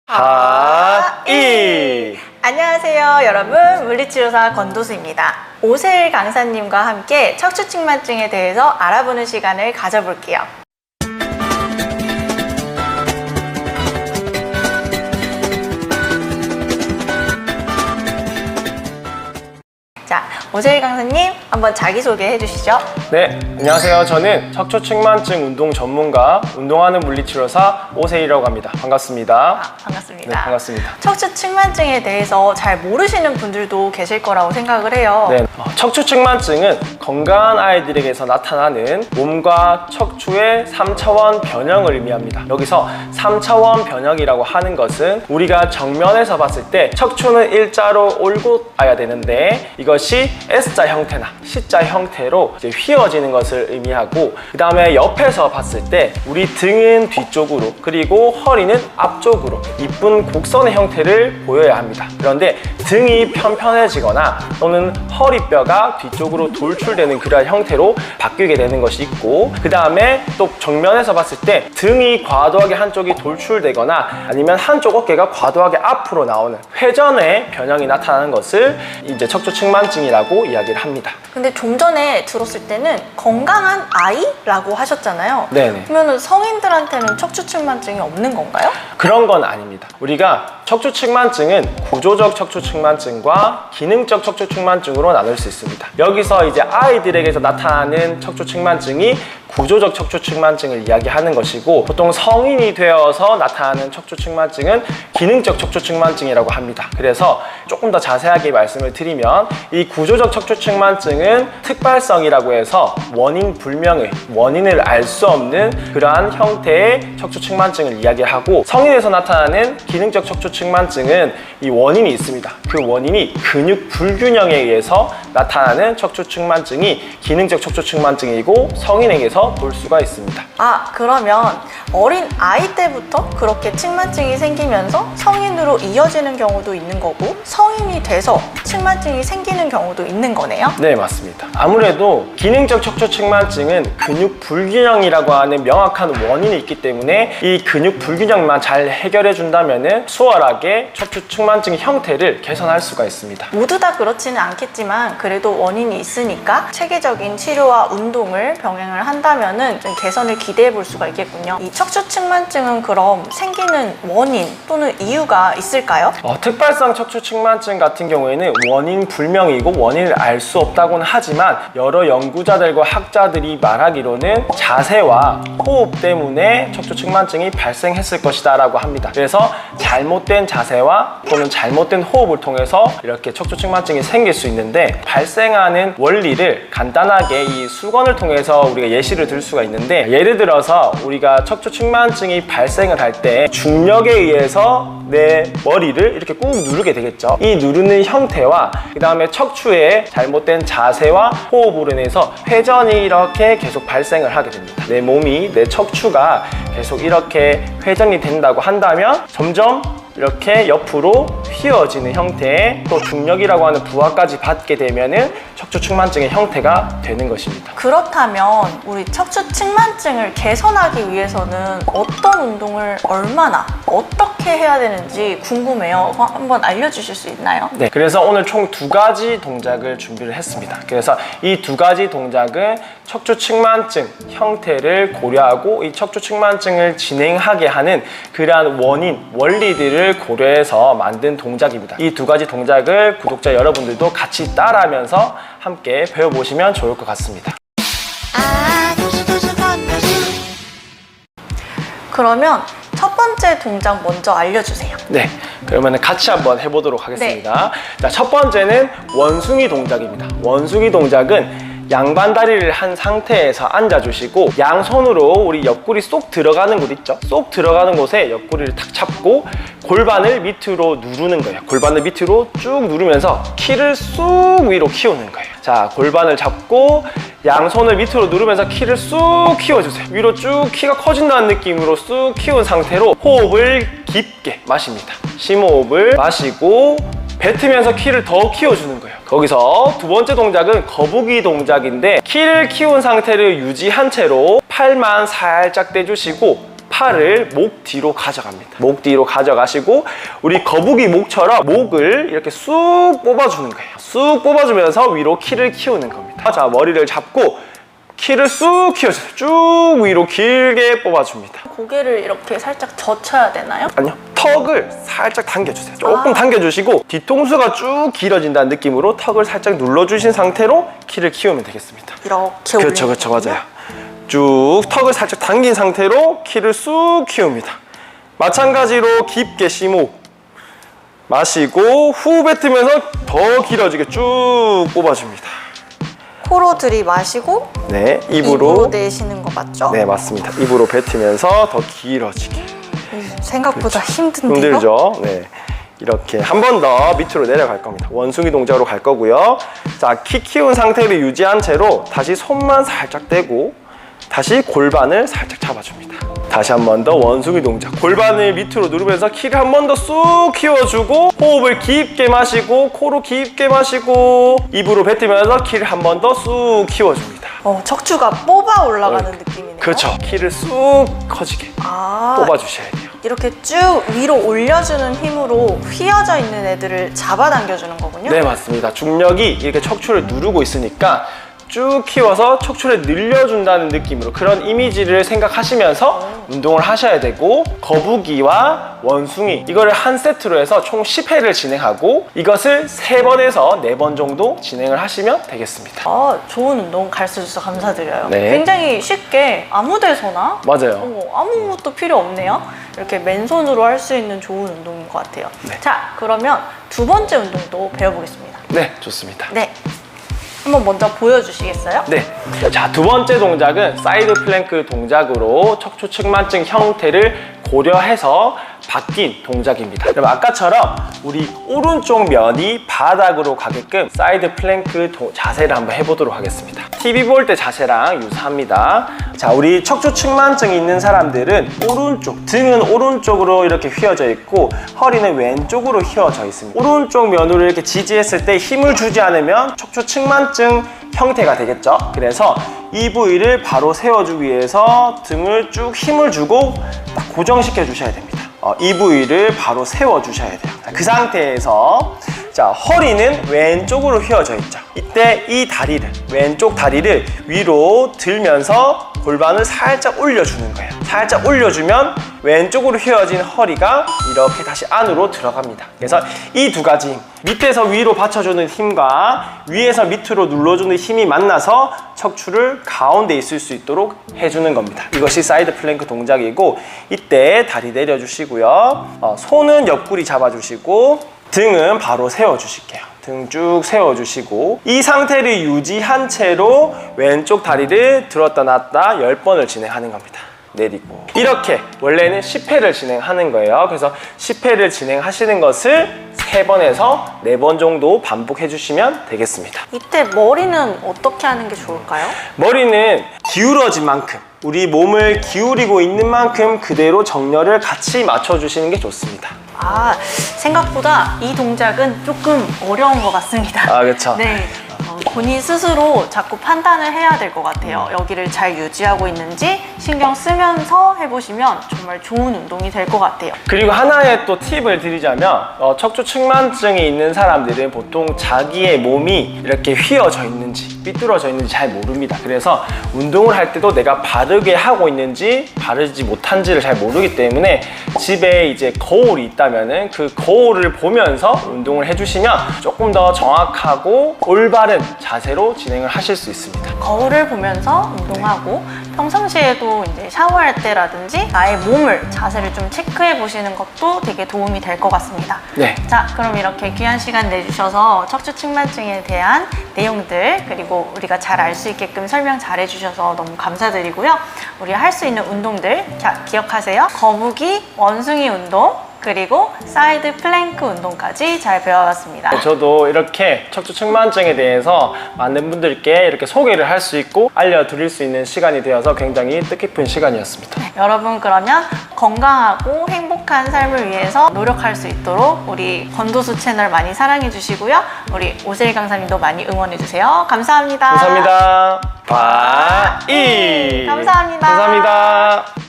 하이! 안녕하세요 여러분, 물리치료사 권도수입니다. 오세일 강사님과 함께 척추측만증에 대해서 알아보는 시간을 가져볼게요. 자, 오세일 강사님 한번 자기소개 해주시죠. 네, 안녕하세요. 저는 척추측만증 운동 전문가, 운동하는 물리치료사 오세일이라고 합니다. 반갑습니다. 반갑습니다. 네, 반갑습니다. 척추측만증에 대해서 잘 모르시는 분들도 계실 거라고 생각을 해요. 네, 척추측만증은 건강한 아이들에게서 나타나는 몸과 척추의 3차원 변형을 의미합니다. 여기서 3차원 변형이라고 하는 것은 우리가 정면에서 봤을 때 척추는 일자로 올고 와야 되는데 이것이 S자 형태나 C자 형태로 이제 휘어지는 것을 의미하고, 그 다음에 옆에서 봤을 때 우리 등은 뒤쪽으로 그리고 허리는 앞쪽으로 이쁜 곡선의 형태를 보여야 합니다. 그런데 등이 편편해지거나 또는 허리뼈가 뒤쪽으로 돌출되는 그러한 형태로 바뀌게 되는 것이 있고, 그 다음에 또 정면에서 봤을 때 등이 과도하게 한쪽이 돌출되거나 아니면 한쪽 어깨가 과도하게 앞으로 나오는 회전의 변형이 나타나는 것을 이제 척추측만증이라고 이야기를 합니다. 근데 좀 전에 들었을 때는 건강한 아이라고 하셨잖아요. 네네. 그러면 성인들한테는 척추측만증이 없는 건가요? 그런 건 아닙니다. 우리가 척추측만증은 구조적 척추측만증과 기능적 척추측만증으로 나눌 수 있습니다. 여기서 이제 아이들에게서 나타나는 척추측만증이 구조적 척추측만증을 이야기하는 것이고, 보통 성인이 되어서 나타나는 척추측만증은 기능적 척추측만증이라고 합니다. 그래서 조금 더 자세하게 말씀을 드리면, 이 구조적 척추측만증은 특발성이라고 해서 원인 불명의, 원인을 알 수 없는 그러한 형태의 척추측만증을 이야기하고, 성인에서 나타나는 기능적 척추측만증은 이 원인이 있습니다. 그 원인이 근육 불균형에 의해서 나타나는 척추측만증이 기능적 척추측만증이고, 성인에게서 볼 수가 있습니다. 그러면 어린 아이 때부터 그렇게 측만증이 생기면서 성인으로 이어지는 경우도 있는 거고, 성인이 돼서 측만증이 생기는 경우도 있는 거네요? 네, 맞습니다. 아무래도 기능적 척추측만증은 근육 불균형이라고 하는 명확한 원인이 있기 때문에 이 근육 불균형만 잘 해결해 준다면 수월하게 척추측만증의 형태를 개선할 수가 있습니다. 모두 다 그렇지는 않겠지만 그래도 원인이 있으니까 체계적인 치료와 운동을 병행을 한다면은 좀 개선을 기대해 볼 수가 있겠군요. 이 척추측만증은 그럼 생기는 원인 또는 이유가 있을까요? 특발성 척추측만증 같은 경우에는 원인 불명이고 원인을 알 수 없다고는 하지만, 여러 연구자들과 학자들이 말하기로는 자세와 호흡 때문에 척추측만증이 발생했을 것이다 라고 합니다. 그래서 잘못된 자세와 또는 잘못된 호흡을 통해서 이렇게 척추측만증이 생길 수 있는데, 발생하는 원리를 간단하게 이 수건을 통해서 우리가 예시를 들 수가 있는데, 예를 들어서 우리가 척추측만증이 발생을 할 때 중력에 의해서 내 머리를 이렇게 꾹 누르게 되겠죠. 이 누르는 형태와 그 다음에 척추의 잘못된 자세와 호흡으로 인해서 회전이 이렇게 계속 발생을 하게 됩니다. 내 몸이, 내 척추가 계속 이렇게 회전이 된다고 한다면 점점 이렇게 옆으로 휘어지는 형태의, 또 중력이라고 하는 부하까지 받게 되면은 척추측만증의 형태가 되는 것입니다. 그렇다면 우리 척추측만증을 개선하기 위해서는 어떤 운동을 얼마나 어떻게 해야 되는지 궁금해요. 한번 알려주실 수 있나요? 네, 그래서 오늘 총 2가지 동작을 준비를 했습니다. 그래서 이 2가지 동작은 척추측만증 형태를 고려하고 이 척추측만증을 진행하게 하는 그러한 원인, 원리들을 고려해서 만든 동작입니다. 이 2가지 동작을 구독자 여러분들도 같이 따라하면서 함께 배워보시면 좋을 것 같습니다. 그러면 첫 번째 동작 먼저 알려주세요. 네, 그러면 같이 한번 해보도록 하겠습니다. 자, 첫 번째는 원숭이 동작입니다. 원숭이 동작은 양반 다리를 한 상태에서 앉아주시고, 양손으로 우리 옆구리 쏙 들어가는 곳 있죠? 쏙 들어가는 곳에 옆구리를 탁 잡고 골반을 밑으로 누르는 거예요. 골반을 밑으로 쭉 누르면서 키를 쑥 위로 키우는 거예요. 자, 골반을 잡고 양손을 밑으로 누르면서 키를 쑥 키워주세요. 위로 쭉 키가 커진다는 느낌으로 쑥 키운 상태로 호흡을 깊게 마십니다. 심호흡을 마시고 뱉으면서 키를 더 키워주는 거예요. 거기서 두 번째 동작은 거북이 동작인데, 키를 키운 상태를 유지한 채로 팔만 살짝 떼주시고 팔을 목 뒤로 가져갑니다. 목 뒤로 가져가시고 우리 거북이 목처럼 목을 이렇게 쑥 뽑아주는 거예요. 쑥 뽑아주면서 위로 키를 키우는 겁니다. 자, 머리를 잡고 키를 쑥 키워주세요. 쭉 위로 길게 뽑아줍니다. 고개를 이렇게 살짝 젖혀야 되나요? 아니요, 턱을 살짝 당겨주세요. 조금 당겨주시고 뒤통수가 쭉 길어진다는 느낌으로 턱을 살짝 눌러주신 상태로 키를 키우면 되겠습니다. 이렇게 그렇죠, 올리는 그렇죠, 거군요. 맞아요. 쭉 턱을 살짝 당긴 상태로 키를 쑥 키웁니다. 마찬가지로 깊게 심호흡 마시고 후 뱉으면서 더 길어지게 쭉 뽑아줍니다. 코로 들이마시고 네, 입으로 입으로. 내쉬는 거 맞죠? 네, 맞습니다. 입으로 뱉으면서 더 길어지게. 생각보다 힘든데요? 힘들죠? 네. 이렇게 한 번 더 밑으로 내려갈 겁니다. 원숭이 동작으로 갈 거고요. 자, 키 키운 상태를 유지한 채로 다시 손만 살짝 떼고 다시 골반을 살짝 잡아줍니다. 다시 한 번 더 원숭이 동작. 골반을 밑으로 누르면서 키를 한 번 더 쑥 키워주고 호흡을 깊게 마시고 코로 깊게 마시고 입으로 뱉으면서 키를 한 번 더 쑥 키워줍니다. 척추가 뽑아 올라가는 느낌이네요. 그렇죠. 키를 쑥 커지게 뽑아주셔야 돼요. 이렇게 쭉 위로 올려주는 힘으로 휘어져 있는 애들을 잡아당겨주는 거군요. 네, 맞습니다. 중력이 이렇게 척추를 누르고 있으니까 쭉 키워서 척추를 늘려준다는 느낌으로 그런 이미지를 생각하시면서 운동을 하셔야 되고, 거북이와 원숭이 이거를 한 세트로 해서 총 10회를 진행하고 이것을 3번에서 4번 정도 진행을 하시면 되겠습니다. 좋은 운동 가르쳐주셔서 감사드려요. 네. 굉장히 쉽게 아무 데서나 맞아요. 아무것도 필요 없네요. 이렇게 맨손으로 할 수 있는 좋은 운동인 것 같아요. 네. 자, 그러면 두 번째 운동도 배워보겠습니다. 네, 좋습니다. 네. 한번 먼저 보여주시겠어요? 네. 자, 두 번째 동작은 사이드 플랭크 동작으로 척추 측만증 형태를 고려해서 바뀐 동작입니다. 그럼 아까처럼 우리 오른쪽 면이 바닥으로 가게끔 사이드 플랭크 자세를 한번 해보도록 하겠습니다. TV 볼 때 자세랑 유사합니다. 자, 우리 척추 측만증이 있는 사람들은 오른쪽, 등은 오른쪽으로 이렇게 휘어져 있고 허리는 왼쪽으로 휘어져 있습니다. 오른쪽 면으로 이렇게 지지했을 때 힘을 주지 않으면 척추 측만증 형태가 되겠죠. 그래서 이 부위를 바로 세워주기 위해서 등을 쭉 힘을 주고 딱 고정시켜 주셔야 됩니다. 이 부위를 바로 세워 주셔야 돼요. 그 상태에서 자, 허리는 왼쪽으로 휘어져 있죠. 이때 이 다리를, 왼쪽 다리를 위로 들면서 골반을 살짝 올려주는 거예요. 살짝 올려주면 왼쪽으로 휘어진 허리가 이렇게 다시 안으로 들어갑니다. 그래서 이 두 가지 힘, 밑에서 위로 받쳐주는 힘과 위에서 밑으로 눌러주는 힘이 만나서 척추를 가운데 있을 수 있도록 해주는 겁니다. 이것이 사이드 플랭크 동작이고, 이때 다리 내려주시고요. 손은 옆구리 잡아주시고 등은 바로 세워주실게요. 등 쭉 세워주시고 이 상태를 유지한 채로 왼쪽 다리를 들었다 놨다 10번을 진행하는 겁니다. 내리고 이렇게 원래는 10회를 진행하는 거예요. 그래서 10회를 진행하시는 것을 3번에서 4번 정도 반복해 주시면 되겠습니다. 이때 머리는 어떻게 하는 게 좋을까요? 머리는 기울어진 만큼, 우리 몸을 기울이고 있는 만큼 그대로 정렬을 같이 맞춰주시는 게 좋습니다. 생각보다 이 동작은 조금 어려운 것 같습니다. 그렇죠. 네. 본인 스스로 자꾸 판단을 해야 될 것 같아요. 여기를 잘 유지하고 있는지 신경 쓰면서 해보시면 정말 좋은 운동이 될 것 같아요. 그리고 하나의 또 팁을 드리자면 척추 측만증이 있는 사람들은 보통 자기의 몸이 이렇게 휘어져 있는지 삐뚤어져 있는지 잘 모릅니다. 그래서 운동을 할 때도 내가 바르게 하고 있는지 바르지 못한지를 잘 모르기 때문에 집에 이제 거울이 있다면은 그 거울을 보면서 운동을 해주시면 조금 더 정확하고 올바른 자세로 진행을 하실 수 있습니다. 거울을 보면서 운동하고 평상시에도 이제 샤워할 때라든지 나의 몸을, 자세를 좀 체크해 보시는 것도 되게 도움이 될 것 같습니다. 네. 자, 그럼 이렇게 귀한 시간 내주셔서 척추 측만증에 대한 내용들, 그리고 우리가 잘 알 수 있게끔 설명 잘 해주셔서 너무 감사드리고요. 우리 할 수 있는 운동들 기억하세요. 거북이, 원숭이 운동, 그리고 사이드 플랭크 운동까지 잘 배워봤습니다. 저도 이렇게 척추 측만증에 대해서 많은 분들께 이렇게 소개를 할 수 있고 알려드릴 수 있는 시간이 되어서 굉장히 뜻깊은 시간이었습니다. 여러분, 그러면 건강하고 행복한 삶을 위해서 노력할 수 있도록 우리 권도수 채널 많이 사랑해 주시고요. 우리 오세일 강사님도 많이 응원해 주세요. 감사합니다. 감사합니다. 바이. 감사합니다. 감사합니다.